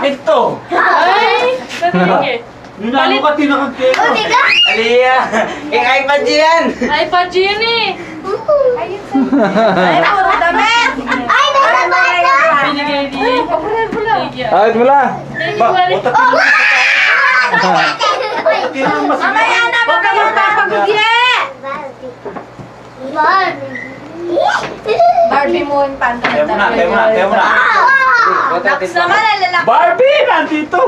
akin to. Ay! Sige. Nunalo ka tinakagkaya ko. Aliyah! Yung iPad yan! iPad yun eh! Ay, puro damit! Ay, nasa bata! Binigay niya. Papunan mo lang. Ahit mo lang. Thank you, Mari. Mamaya na, huwag ka magpapagudye! Barbie mo yung panta. Tayo muna, tayo muna, tayo muna. Naks naman, ang lalaki. Barbie! Nandito!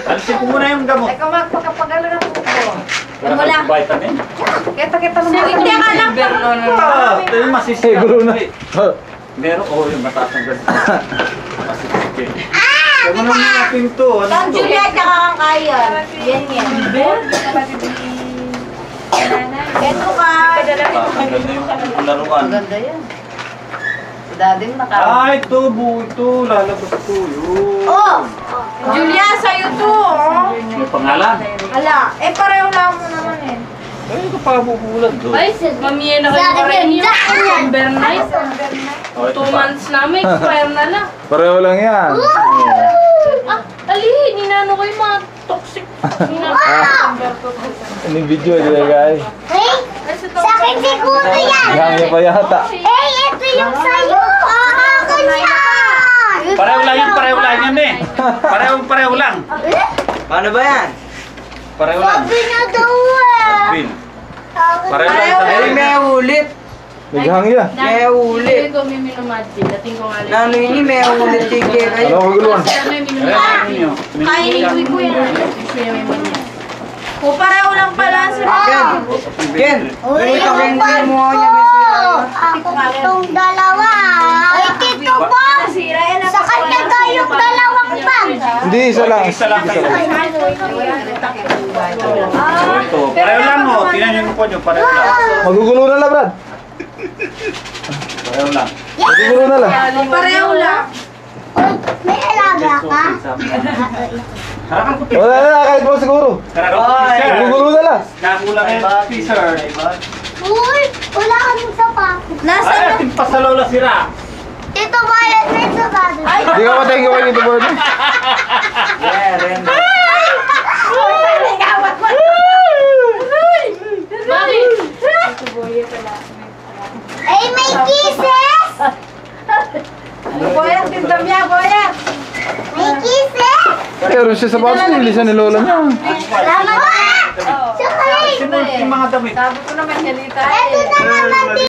Alisin ko muna yung gamot. Ikaw magpakapagalo ng pupo. Wala lang. kang vitamin. Kita mo. Hindi ka lang. Ito yung masisira. Siguro na. Meron, yung mataas ang ganito. Masisira. Kaya mo naman natin to. Ano Tom to? Juliet, nakakakaya. Yan yan. Ito ka. Tatanggal na yung laruan. Maganda yan. Si daddy mo naka... Ay, ito, buo ito. Lalabas ito. Yun. Oh! Julia, sa'yo to. Oh. May pangalan. Ala, pareho lang mo naman eh. Ay, ito pa bubulan doon. Ay, mamiya na kayo pa rin yun. December 9. 2 months na may expire na lang. Pareho lang yan. Ah, ali, ninano ko yung mga toxic. Ini video nila guys. Sa akin siguro yan. Hangin pa yata. Ito yung sa'yo. Akin yan. Pareho lang yan eh. Pareho lang. Paano ba yan? Pareho lang. Sabi na daw eh. Bill. Pareho lang sa Ay, may ulit! Naghangin na. May ulit! Hindi ko may minumati. Dating ko nga Nano ini may ulit tigil Ano kayo. kaguluhan? may minumati. Kainin ko yan. O pareho lang pala si Ken! Ganito kayo mo niya may sira. Ako itong dalawa. Ay, tito po. Sa kanya kayong dalawang bag. Hindi, isa lang. Isa lang. Ito. Pareho lang mo. Tingnan nyo yung po nyo. Pareho lang. Magugulo na lang, Brad. Pareho lang. Magugulo na lang. Pareho lang. May alaga ka? Harapan ko Wala na, kahit mo siguro. Magugulo na lang. Nakulang yung teaser. Uy, wala kaming sapatos. Nasa Ay, ating pasalaw na sira. Tito Bayad may sapatos. Ay, Hindi ka matay kaway nito, Brad. Yeah, ren. nagawat mo. Bakit? Ay, may kisses! Boyat, tindam niya, Boyat! May kisses! Pero siya sa baso, nilisan ni Lola niya. Salamat! Sakay! Sino yung mga damit? Sabi ko naman, Janita. Ito naman,